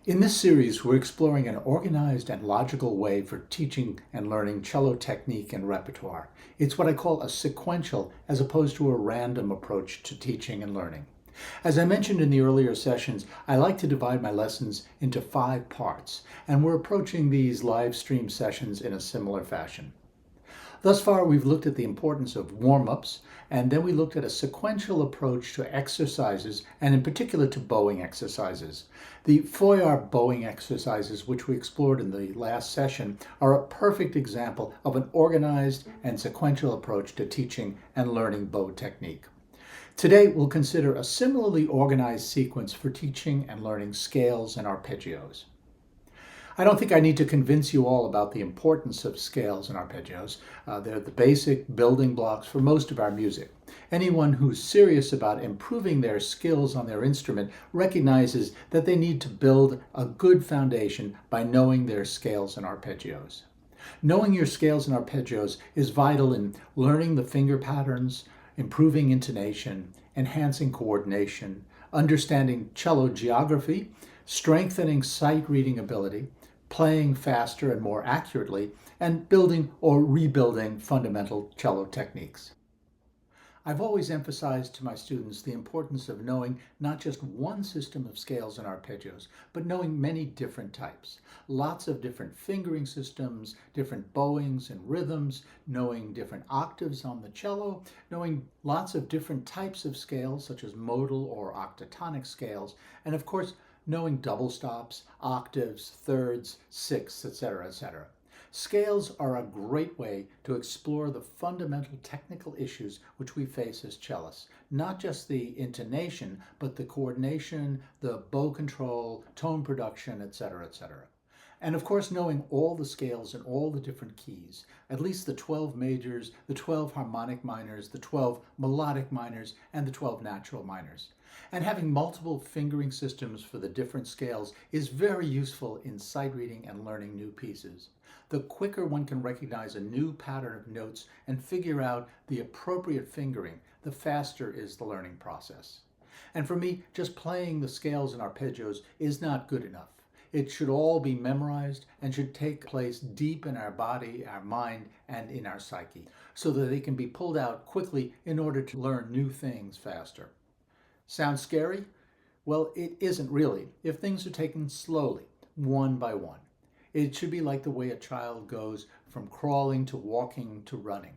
In this series, we're exploring an organized and logical way for teaching and learning cello technique and repertoire. It's what I call a sequential as opposed to a random approach to teaching and learning. As I mentioned in the earlier sessions, I like to divide my lessons into 5 parts, and we're approaching these live stream sessions in a similar fashion. Thus far, we've looked at the importance of warm-ups, and then we looked at a sequential approach to exercises, and in particular to bowing exercises. The Foyar bowing exercises, which we explored in the last session, are a perfect example of an organized and sequential approach to teaching and learning bow technique. Today, we'll consider a similarly organized sequence for teaching and learning scales and arpeggios. I don't think I need to convince you all about the importance of scales and arpeggios. They're the basic building blocks for most of our music. Anyone who's serious about improving their skills on their instrument recognizes that they need to build a good foundation by knowing their scales and arpeggios. Knowing your scales and arpeggios is vital in learning the finger patterns, improving intonation, enhancing coordination, understanding cello geography, strengthening sight reading ability, playing faster and more accurately, and building or rebuilding fundamental cello techniques. I've always emphasized to my students the importance of knowing not just one system of scales and arpeggios, but knowing many different types. Lots of different fingering systems, different bowings and rhythms, knowing different octaves on the cello, knowing lots of different types of scales, such as modal or octatonic scales, and of course, knowing double stops, octaves, thirds, sixths, etc., etc. Scales are a great way to explore the fundamental technical issues which we face as cellists. Not just the intonation, but the coordination, the bow control, tone production, etc., etc. And of course, knowing all the scales and all the different keys, at least the 12 majors, the 12 harmonic minors, the 12 melodic minors, and the 12 natural minors. And having multiple fingering systems for the different scales is very useful in sight reading and learning new pieces. The quicker one can recognize a new pattern of notes and figure out the appropriate fingering, the faster is the learning process. And for me, just playing the scales and arpeggios is not good enough. It should all be memorized and should take place deep in our body, our mind, and in our psyche, so that they can be pulled out quickly in order to learn new things faster. Sounds scary? Well, it isn't really, if things are taken slowly, one by one. It should be like the way a child goes from crawling to walking to running.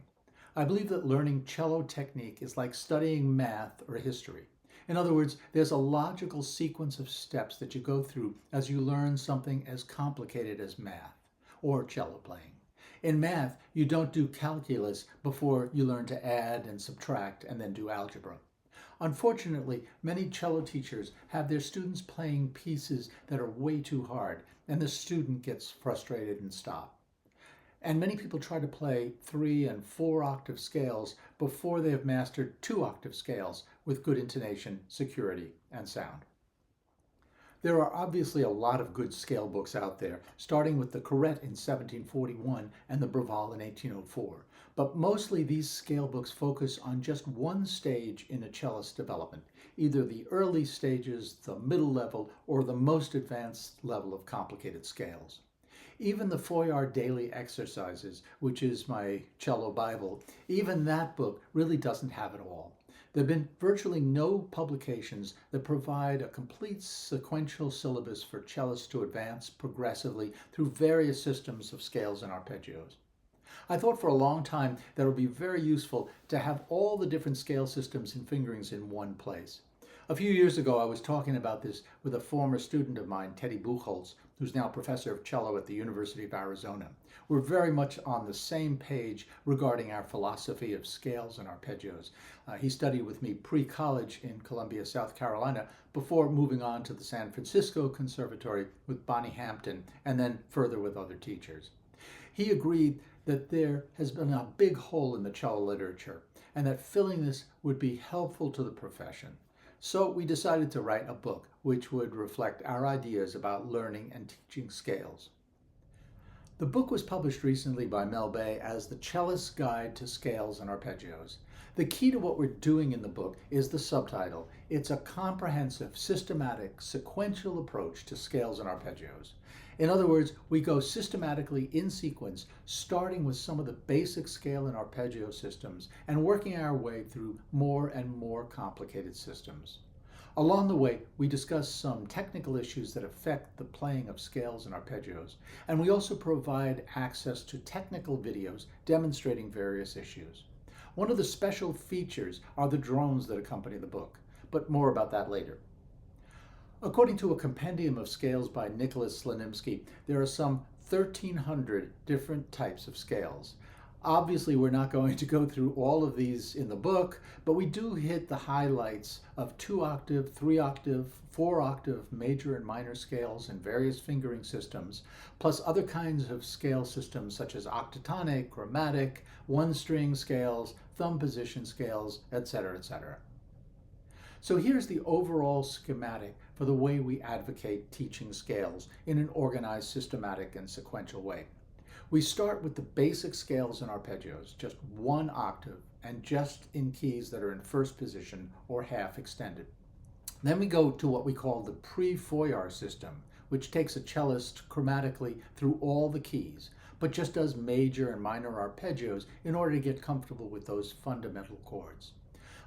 I believe that learning cello technique is like studying math or history. In other words, there's a logical sequence of steps that you go through as you learn something as complicated as math or cello playing. In math, you don't do calculus before you learn to add and subtract and then do algebra. Unfortunately, many cello teachers have their students playing pieces that are way too hard, and the student gets frustrated and stops. And many people try to play 3 and 4 octave scales before they have mastered 2 octave scales with good intonation, security, and sound. There are obviously a lot of good scale books out there, starting with the Corrette in 1741 and the Braval in 1804. But mostly these scale books focus on just one stage in a cellist's development, either the early stages, the middle level, or the most advanced level of complicated scales. Even the Foyar Daily Exercises, which is my cello Bible, even that book really doesn't have it all. There have been virtually no publications that provide a complete sequential syllabus for cellists to advance progressively through various systems of scales and arpeggios. I thought for a long time that it would be very useful to have all the different scale systems and fingerings in one place. A few years ago, I was talking about this with a former student of mine, Teddy Buchholz, who's now professor of cello at the University of Arizona. We're very much on the same page regarding our philosophy of scales and arpeggios. He studied with me pre-college in Columbia, South Carolina, before moving on to the San Francisco Conservatory with Bonnie Hampton, and then further with other teachers. He agreed that there has been a big hole in the cello literature, and that filling this would be helpful to the profession. So we decided to write a book which would reflect our ideas about learning and teaching scales. The book was published recently by Mel Bay as The Cellist's Guide to Scales and Arpeggios. The key to what we're doing in the book is the subtitle. It's a comprehensive, systematic, sequential approach to scales and arpeggios. In other words, we go systematically in sequence, starting with some of the basic scale and arpeggio systems and working our way through more and more complicated systems. Along the way, we discuss some technical issues that affect the playing of scales and arpeggios, and we also provide access to technical videos demonstrating various issues. One of the special features are the drones that accompany the book, but more about that later. According to a compendium of scales by Nicholas Slanimsky, there are some 1,300 different types of scales. Obviously, we're not going to go through all of these in the book, but we do hit the highlights of 2-octave, 3-octave, 4-octave major and minor scales and various fingering systems, plus other kinds of scale systems such as octatonic, chromatic, one-string scales, thumb position scales, etc., etc. So here's the overall schematic for the way we advocate teaching scales in an organized, systematic, and sequential way. We start with the basic scales and arpeggios, just 1 octave, and just in keys that are in first position or half extended. Then we go to what we call the pre-Foyar system, which takes a cellist chromatically through all the keys, but just does major and minor arpeggios in order to get comfortable with those fundamental chords.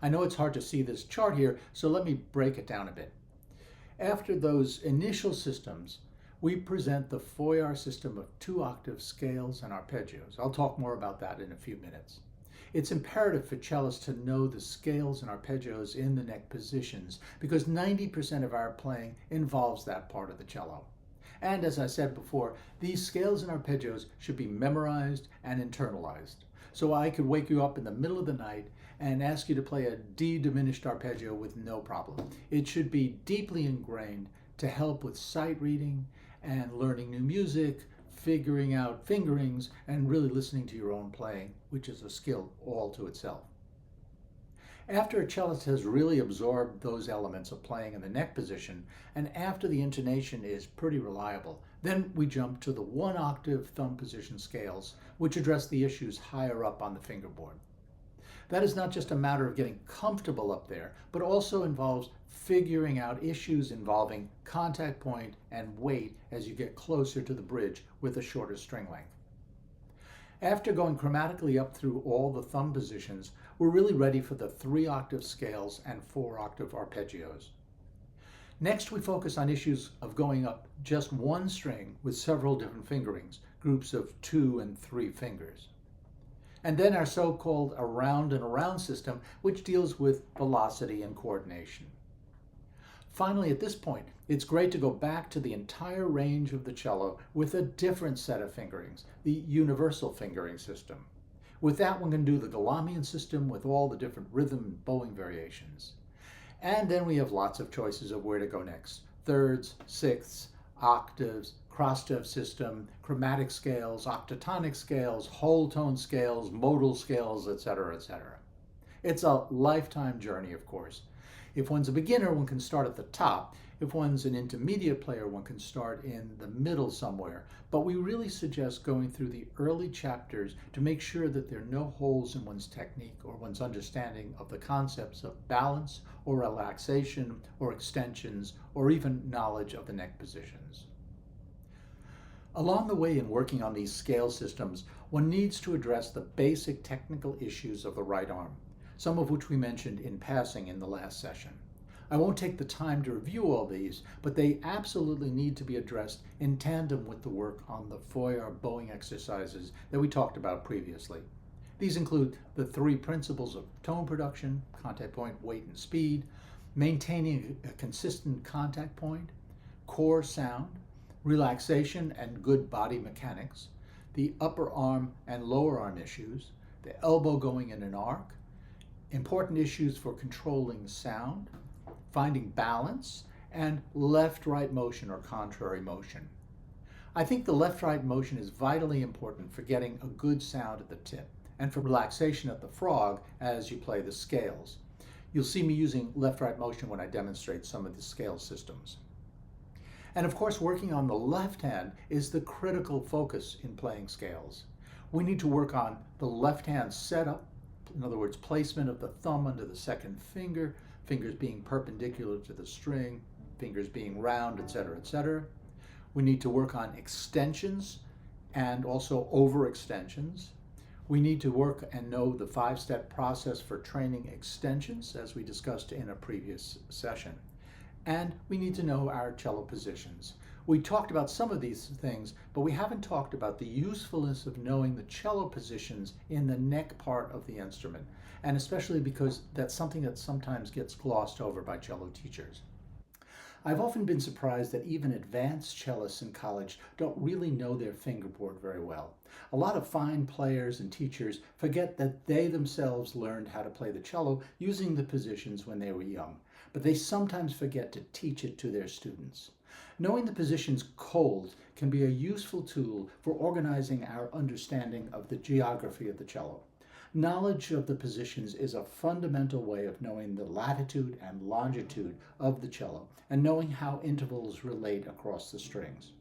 I know it's hard to see this chart here, so let me break it down a bit. After those initial systems, we present the Foyar system of 2-octave scales and arpeggios. I'll talk more about that in a few minutes. It's imperative for cellists to know the scales and arpeggios in the neck positions because 90% of our playing involves that part of the cello. And as I said before, these scales and arpeggios should be memorized and internalized. So I could wake you up in the middle of the night and ask you to play a D diminished arpeggio with no problem. It should be deeply ingrained to help with sight reading and learning new music, figuring out fingerings, and really listening to your own playing, which is a skill all to itself. After a cellist has really absorbed those elements of playing in the neck position, and after the intonation is pretty reliable, then we jump to the 1-octave thumb position scales, which address the issues higher up on the fingerboard. That is not just a matter of getting comfortable up there, but also involves figuring out issues involving contact point and weight as you get closer to the bridge with a shorter string length. After going chromatically up through all the thumb positions, we're really ready for the 3-octave scales and 4-octave arpeggios. Next, we focus on issues of going up just one string with several different fingerings, groups of 2 and 3 fingers. And then our so-called around and around system, which deals with velocity and coordination. Finally, at this point, it's great to go back to the entire range of the cello with a different set of fingerings, the universal fingering system. With that, one can do the Galamian system with all the different rhythm and bowing variations. And then we have lots of choices of where to go next. Thirds, sixths, octaves, cross-staff system, chromatic scales, octatonic scales, whole tone scales, modal scales, etc., etc. It's a lifetime journey, of course. If one's a beginner, one can start at the top. If one's an intermediate player, one can start in the middle somewhere. But we really suggest going through the early chapters to make sure that there are no holes in one's technique or one's understanding of the concepts of balance or relaxation or extensions or even knowledge of the neck positions. Along the way in working on these scale systems, one needs to address the basic technical issues of the right arm, some of which we mentioned in passing in the last session. I won't take the time to review all these, but they absolutely need to be addressed in tandem with the work on the Foyar bowing exercises that we talked about previously. These include the 3 principles of tone production, contact point, weight, and speed, maintaining a consistent contact point, core sound, relaxation and good body mechanics, the upper arm and lower arm issues, the elbow going in an arc, important issues for controlling sound, finding balance, and left-right motion or contrary motion. I think the left-right motion is vitally important for getting a good sound at the tip and for relaxation at the frog as you play the scales. You'll see me using left-right motion when I demonstrate some of the scale systems. And of course, working on the left hand is the critical focus in playing scales. We need to work on the left hand setup, In other words, placement of the thumb under the second finger, fingers being perpendicular to the string, fingers being round, etc., etc. We need to work on extensions and also overextensions. We need to work and know the 5-step process for training extensions, as we discussed in a previous session. And we need to know our cello positions. We talked about some of these things, but we haven't talked about the usefulness of knowing the cello positions in the neck part of the instrument, and especially because that's something that sometimes gets glossed over by cello teachers. I've often been surprised that even advanced cellists in college don't really know their fingerboard very well. A lot of fine players and teachers forget that they themselves learned how to play the cello using the positions when they were young, but they sometimes forget to teach it to their students. Knowing the positions cold can be a useful tool for organizing our understanding of the geography of the cello. Knowledge of the positions is a fundamental way of knowing the latitude and longitude of the cello and knowing how intervals relate across the strings.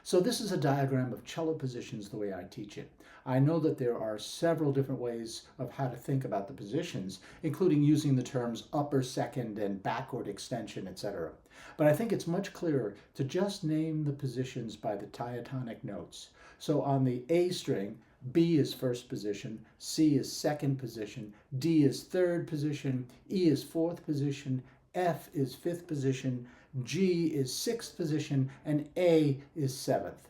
So this is a diagram of cello positions the way I teach it. I know that there are several different ways of how to think about the positions, including using the terms upper, second, and backward extension, etc. But I think it's much clearer to just name the positions by the diatonic notes. So on the A string, B is first position, C is second position, D is third position, E is fourth position, F is fifth position, G is sixth position, and A is seventh.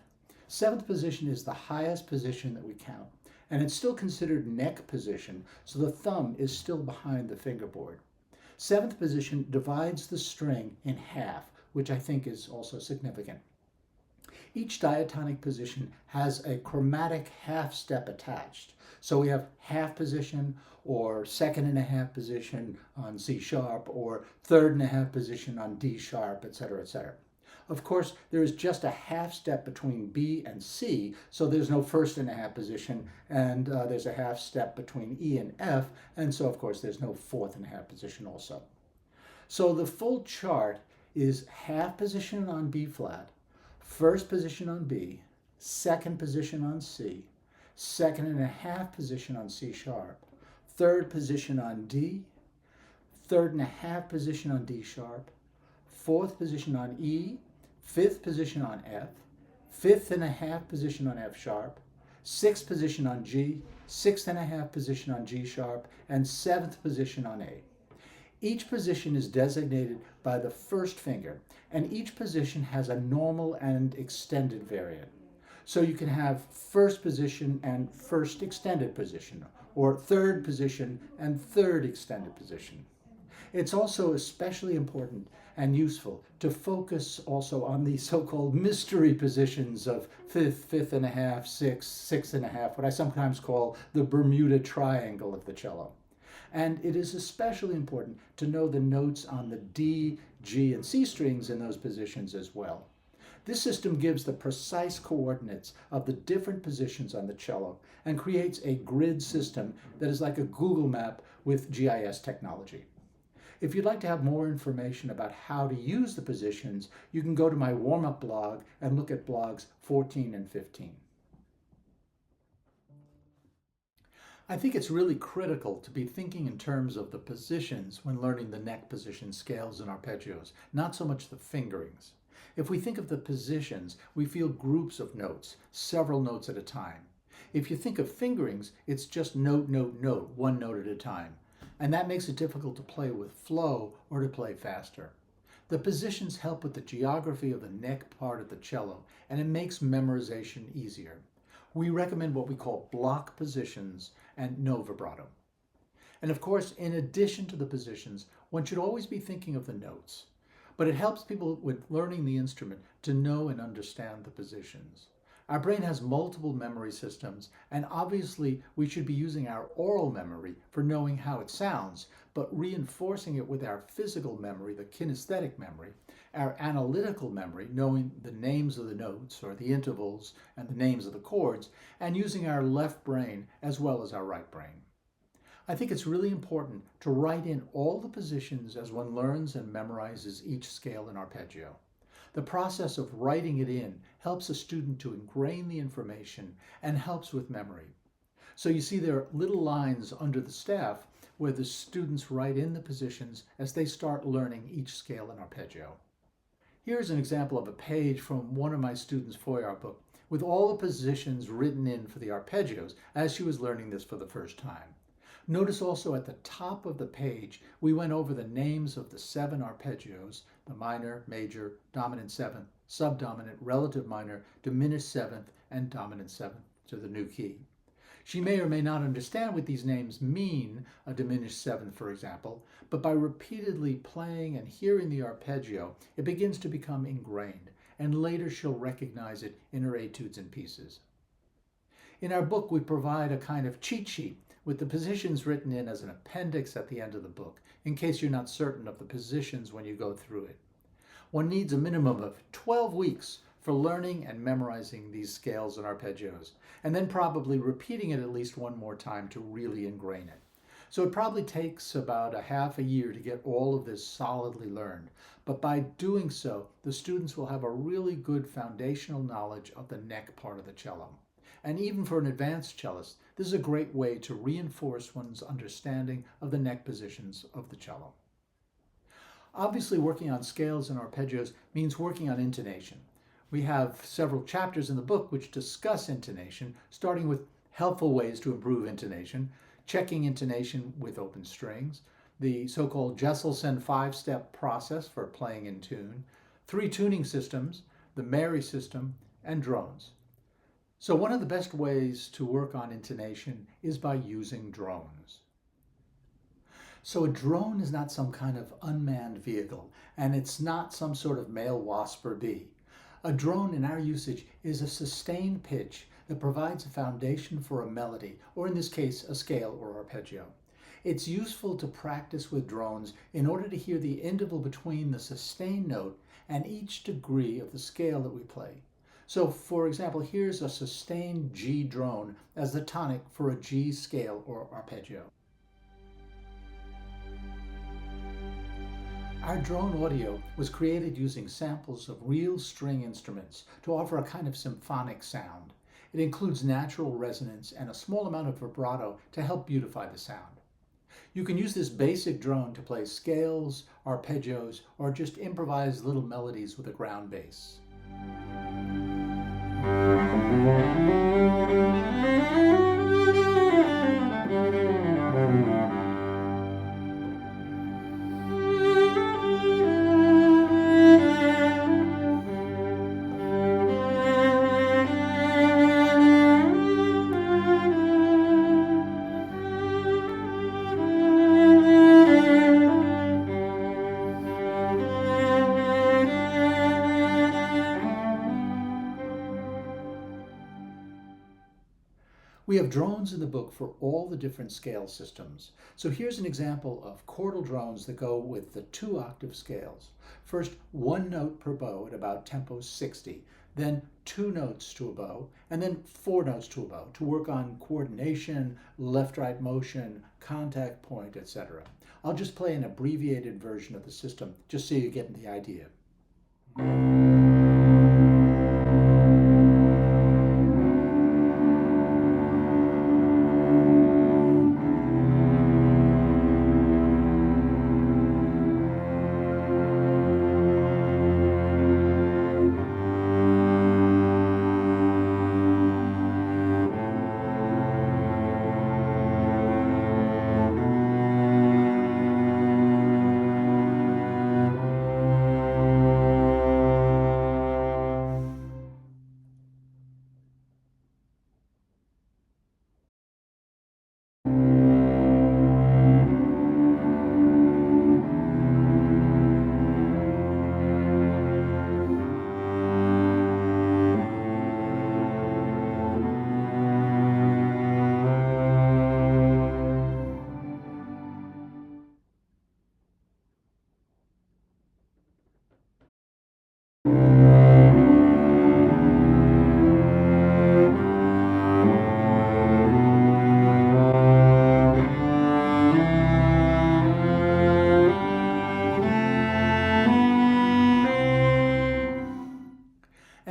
Seventh position is the highest position that we count, and it's still considered neck position, so the thumb is still behind the fingerboard. Seventh position divides the string in half, which I think is also significant. Each diatonic position has a chromatic half step attached. So we have half position or second and a half position on C sharp or third and a half position on D sharp, etc., etc. Of course, there is just a half step between B and C, so there's no first and a half position, and there's a half step between E and F, and so of course there's no fourth and a half position also. So the full chart is half position on B flat, first position on B, second position on C, second and a half position on C sharp, third position on D, third and a half position on D sharp, fourth position on E, fifth position on F, fifth and a half position on F sharp, sixth position on G, sixth and a half position on G sharp, and seventh position on A. Each position is designated by the first finger, and each position has a normal and extended variant. So you can have first position and first extended position, or third position and third extended position. It's also especially important and useful to focus also on the so-called mystery positions of fifth, fifth and a half, sixth, sixth and a half, what I sometimes call the Bermuda Triangle of the cello. And it is especially important to know the notes on the D, G, and C strings in those positions as well. This system gives the precise coordinates of the different positions on the cello and creates a grid system that is like a Google map with GIS technology. If you'd like to have more information about how to use the positions, you can go to my warm-up blog and look at blogs 14 and 15. I think it's really critical to be thinking in terms of the positions when learning the neck position scales and arpeggios, not so much the fingerings. If we think of the positions, we feel groups of notes, several notes at a time. If you think of fingerings, it's just note, note, note, one note at a time. And that makes it difficult to play with flow or to play faster. The positions help with the geography of the neck part of the cello, and it makes memorization easier. We recommend what we call block positions and no vibrato. And of course, in addition to the positions, one should always be thinking of the notes. But it helps people with learning the instrument to know and understand the positions. Our brain has multiple memory systems, and obviously we should be using our oral memory for knowing how it sounds, but reinforcing it with our physical memory, the kinesthetic memory, our analytical memory, knowing the names of the notes or the intervals and the names of the chords, and using our left brain as well as our right brain. I think it's really important to write in all the positions as one learns and memorizes each scale and arpeggio. The process of writing it in helps a student to ingrain the information and helps with memory. So you see there are little lines under the staff where the students write in the positions as they start learning each scale and arpeggio. Here's an example of a page from one of my students' foyer book with all the positions written in for the arpeggios as she was learning this for the first time. Notice also at the top of the page, we went over the names of the 7 arpeggios: the minor, major, dominant 7th, subdominant, relative minor, diminished 7th, and dominant 7th to the new key. She may or may not understand what these names mean, a diminished 7th, for example, but by repeatedly playing and hearing the arpeggio, it begins to become ingrained, and later she'll recognize it in her etudes and pieces. In our book, we provide a kind of cheat sheet with the positions written in as an appendix at the end of the book, in case you're not certain of the positions when you go through it. One needs a minimum of 12 weeks for learning and memorizing these scales and arpeggios, and then probably repeating it at least one more time to really ingrain it. So it probably takes about a half a year to get all of this solidly learned, but by doing so, the students will have a really good foundational knowledge of the neck part of the cello. And even for an advanced cellist, this is a great way to reinforce one's understanding of the neck positions of the cello. Obviously, working on scales and arpeggios means working on intonation. We have several chapters in the book which discuss intonation, starting with helpful ways to improve intonation, checking intonation with open strings, the so-called Jesselson 5-step process for playing in tune, 3 tuning systems, the Mary system, and drones. So one of the best ways to work on intonation is by using drones. So a drone is not some kind of unmanned vehicle, and it's not some sort of male wasp or bee. A drone in our usage is a sustained pitch that provides a foundation for a melody, or in this case, a scale or arpeggio. It's useful to practice with drones in order to hear the interval between the sustained note and each degree of the scale that we play. So, for example, here's a sustained G drone as the tonic for a G scale or arpeggio. Our drone audio was created using samples of real string instruments to offer a kind of symphonic sound. It includes natural resonance and a small amount of vibrato to help beautify the sound. You can use this basic drone to play scales, arpeggios, or just improvise little melodies with a ground bass. We have drones in the book for all the different scale systems. So here's an example of chordal drones that go with the 2-octave scales. First, 1 note per bow at about tempo 60, then 2 notes to a bow, and then 4 notes to a bow to work on coordination, left-right motion, contact point, etc. I'll just play an abbreviated version of the system just so you get the idea.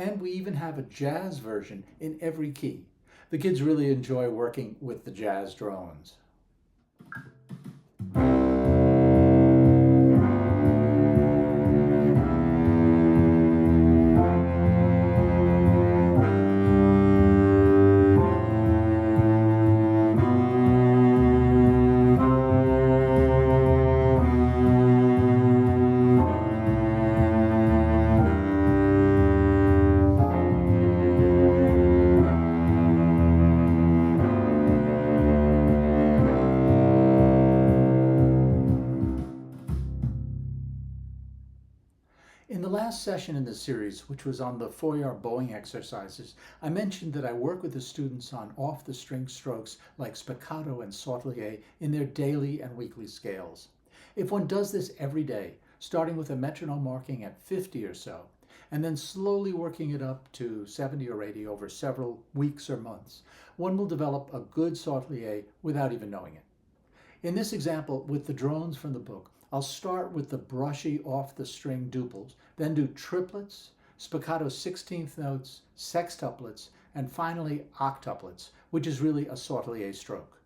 And we even have a jazz version in every key. The kids really enjoy working with the jazz drones. In the last session in the series, which was on the four-yard bowing exercises, I mentioned that I work with the students on off-the-string strokes like spiccato and sautelier in their daily and weekly scales. If one does this every day, starting with a metronome marking at 50 or so, and then slowly working it up to 70 or 80 over several weeks or months, one will develop a good sautelier without even knowing it. In this example, with the drones from the book, I'll start with the brushy off-the-string duples, then do triplets, spiccato 16th notes, sextuplets, and finally octuplets, which is really a sautelier stroke.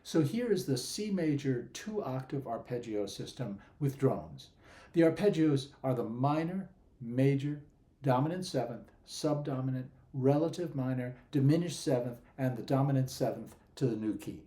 So here is the C major 2-octave arpeggio system with drones. The arpeggios are the minor, major, dominant 7th, subdominant, relative minor, diminished 7th, and the dominant 7th to the new key.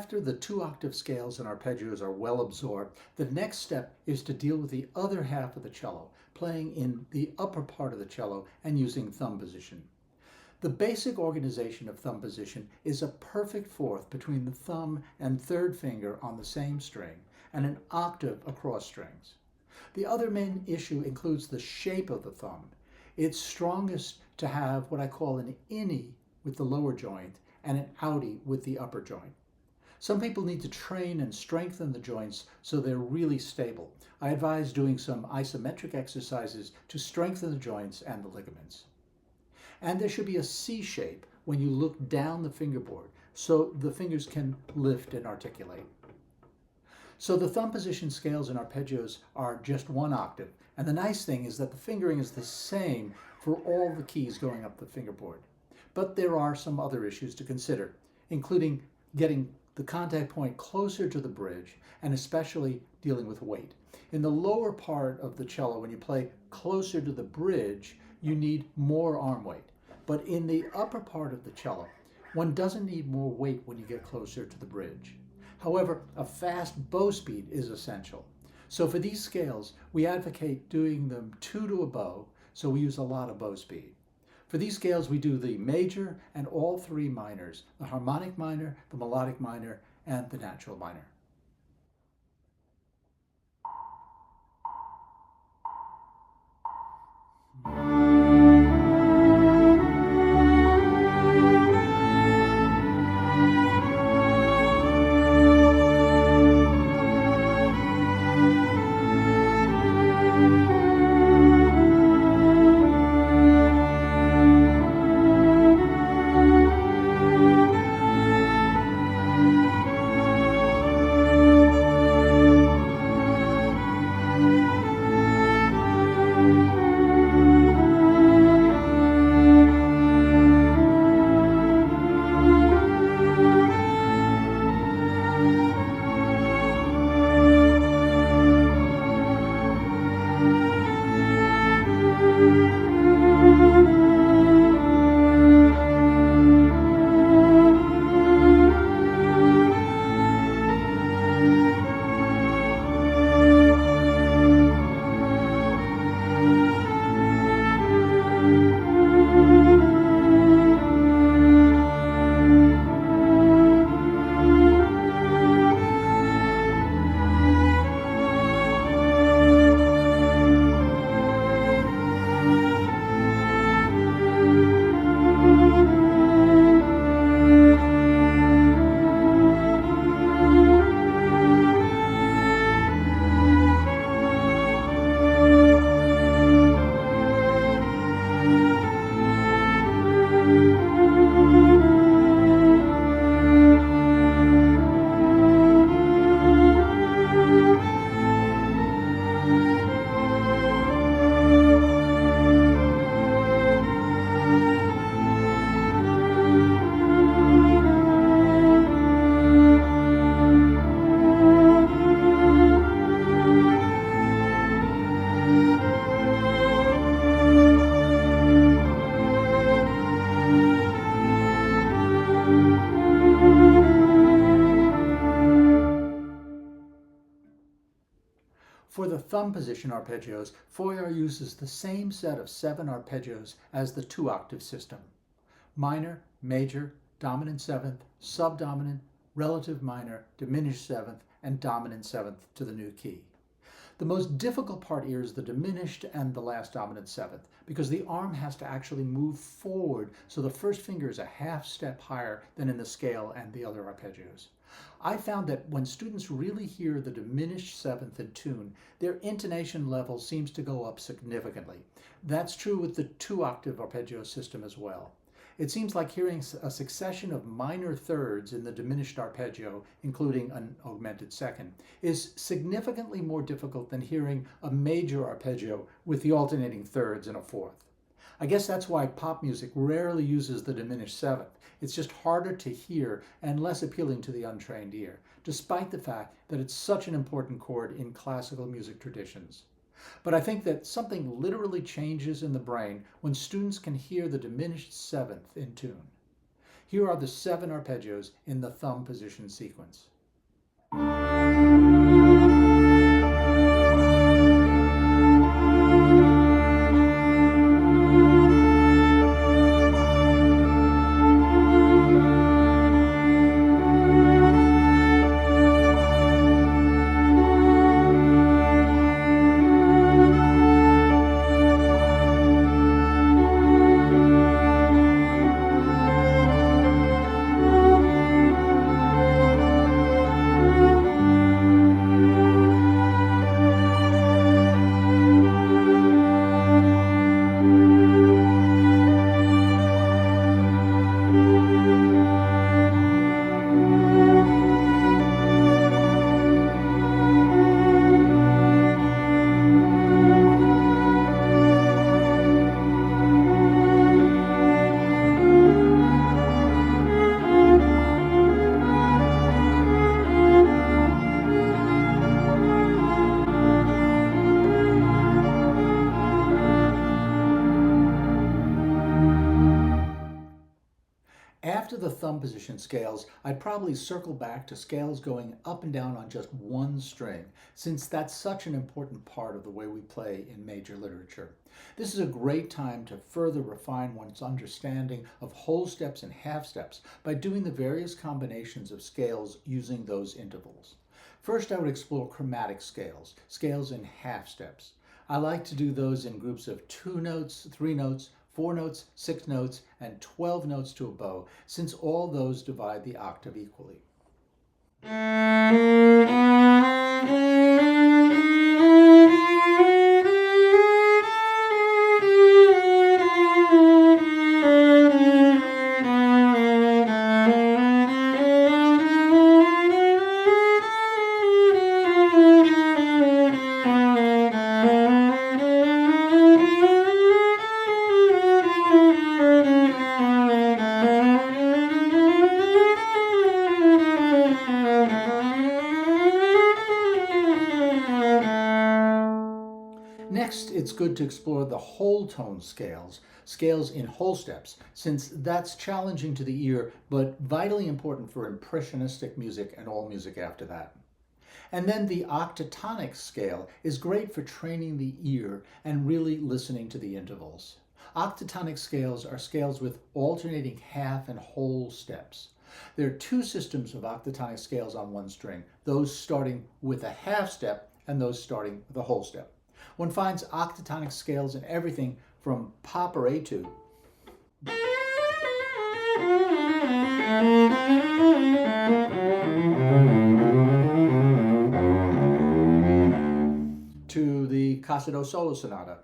After the two-octave scales and arpeggios are well absorbed, the next step is to deal with the other half of the cello, playing in the upper part of the cello and using thumb position. The basic organization of thumb position is a perfect fourth between the thumb and third finger on the same string and an octave across strings. The other main issue includes the shape of the thumb. It's strongest to have what I call an innie with the lower joint and an outie with the upper joint. Some people need to train and strengthen the joints so they're really stable. I advise doing some isometric exercises to strengthen the joints and the ligaments. And there should be a C shape when you look down the fingerboard so the fingers can lift and articulate. So the thumb position scales and arpeggios are just one octave, and the nice thing is that the fingering is the same for all the keys going up the fingerboard. But there are some other issues to consider, including getting the contact point closer to the bridge and especially dealing with weight. In the lower part of the cello, when you play closer to the bridge, you need more arm weight. But in the upper part of the cello, one doesn't need more weight when you get closer to the bridge. However, a fast bow speed is essential. So for these scales, we advocate doing them 2 to a bow, so we use a lot of bow speed. For these scales, we do the major and all 3 minors, the harmonic minor, the melodic minor, and the natural minor. For the thumb position arpeggios, Foyer uses the same set of 7 arpeggios as the 2-octave system: minor, major, dominant 7th, subdominant, relative minor, diminished 7th, and dominant 7th to the new key. The most difficult part here is the diminished and the last dominant 7th, because the arm has to actually move forward, so the first finger is a half step higher than in the scale and the other arpeggios. I found that when students really hear the diminished 7th in tune, their intonation level seems to go up significantly. That's true with the 2-octave arpeggio system as well. It seems like hearing a succession of minor thirds in the diminished arpeggio, including an augmented second, is significantly more difficult than hearing a major arpeggio with the alternating thirds in a fourth. I guess that's why pop music rarely uses the diminished 7th. It's just harder to hear and less appealing to the untrained ear, despite the fact that it's such an important chord in classical music traditions. But I think that something literally changes in the brain when students can hear the diminished 7th in tune. Here are the 7 arpeggios in the thumb position sequence. After the thumb position scales, I'd probably circle back to scales going up and down on just one string, since that's such an important part of the way we play in major literature. This is a great time to further refine one's understanding of whole steps and half steps by doing the various combinations of scales using those intervals. First, I would explore chromatic scales, scales in half steps. I like to do those in groups of 2 notes, 3 notes, 4 notes, 6 notes, and 12 notes to a bow, since all those divide the octave equally. Next, it's good to explore the whole tone scales, scales in whole steps, since that's challenging to the ear, but vitally important for impressionistic music and all music after that. And then the octatonic scale is great for training the ear and really listening to the intervals. Octatonic scales are scales with alternating half and whole steps. There are 2 systems of octatonic scales on one string, those starting with a half step and those starting with a whole step. One finds octatonic scales in everything from pop or etude to the Casa do Solo Sonata.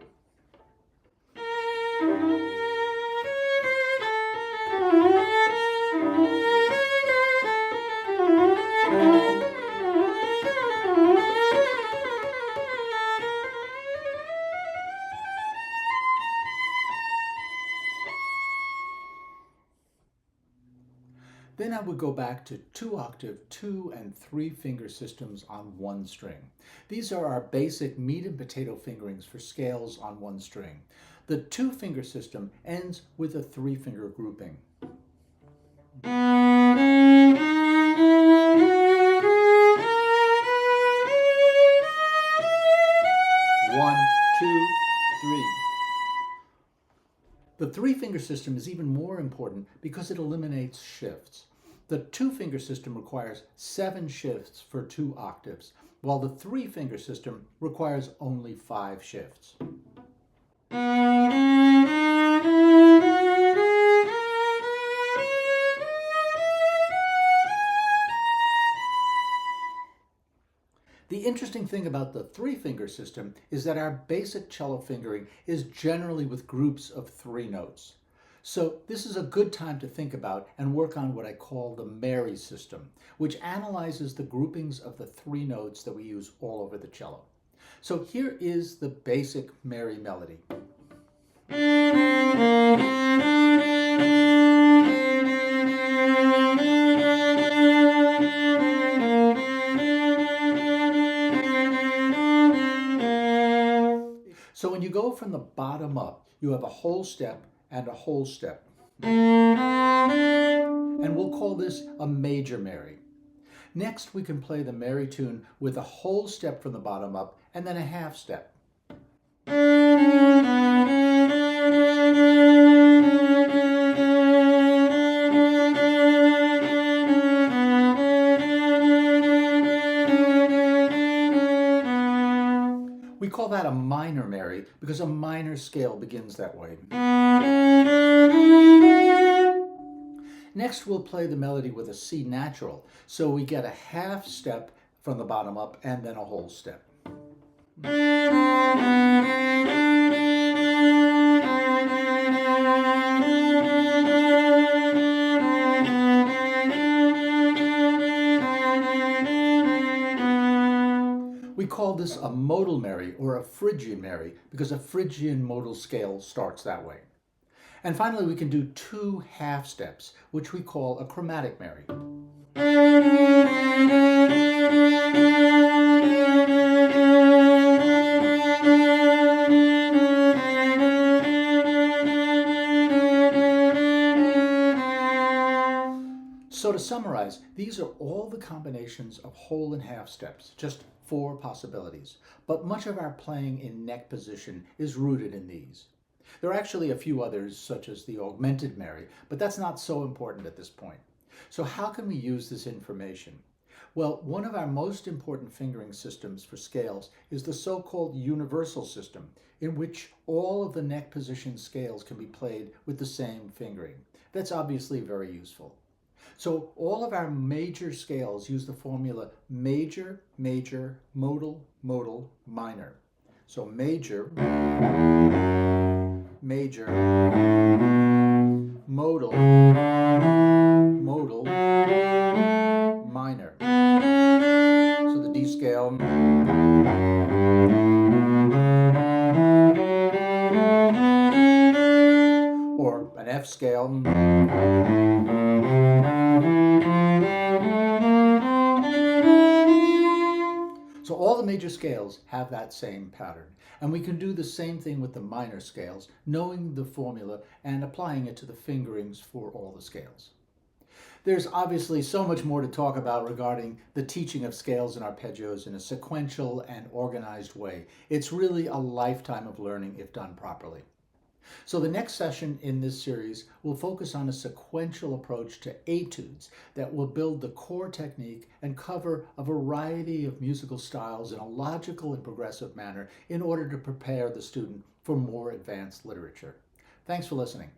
Then I would go back to 2-octave, 2 and 3 finger systems on one string. These are our basic meat and potato fingerings for scales on one string. The 2-finger system ends with a 3-finger grouping. 1, 2, 3. The 3-finger system is even more important because it eliminates shifts. The 2-finger system requires 7 shifts for 2 octaves, while the 3-finger system requires only 5 shifts. The interesting thing about the 3-finger system is that our basic cello fingering is generally with groups of 3 notes. So this is a good time to think about and work on what I call the Mary system, which analyzes the groupings of the 3 notes that we use all over the cello. So here is the basic Mary melody. So when you go from the bottom up, you have a whole step and a whole step. and we'll call this a major Mary. Next, we can play the Mary tune with a whole step from the bottom up and then a half step. We call that a minor Mary because a minor scale begins that way. Next, we'll play the melody with a C natural, so we get a half step from the bottom up and then a whole step. We call this a modal Mary or a Phrygian Mary because a Phrygian modal scale starts that way. And finally, we can do two half steps, which we call a chromatic Mary. So to summarize, these are all the combinations of whole and half steps, just 4 possibilities. But much of our playing in neck position is rooted in these. There are actually a few others, such as the augmented Mary, but that's not so important at this point. So how can we use this information? Well, one of our most important fingering systems for scales is the so-called universal system, in which all of the neck position scales can be played with the same fingering. That's obviously very useful. So all of our major scales use the formula major, major, modal, modal, minor. So major, major, modal, modal, minor. So the D scale, or an F scale, so all the major scales have that same pattern. And we can do the same thing with the minor scales, knowing the formula and applying it to the fingerings for all the scales. There's obviously so much more to talk about regarding the teaching of scales and arpeggios in a sequential and organized way. It's really a lifetime of learning if done properly. So the next session in this series will focus on a sequential approach to etudes that will build the core technique and cover a variety of musical styles in a logical and progressive manner in order to prepare the student for more advanced literature. Thanks for listening.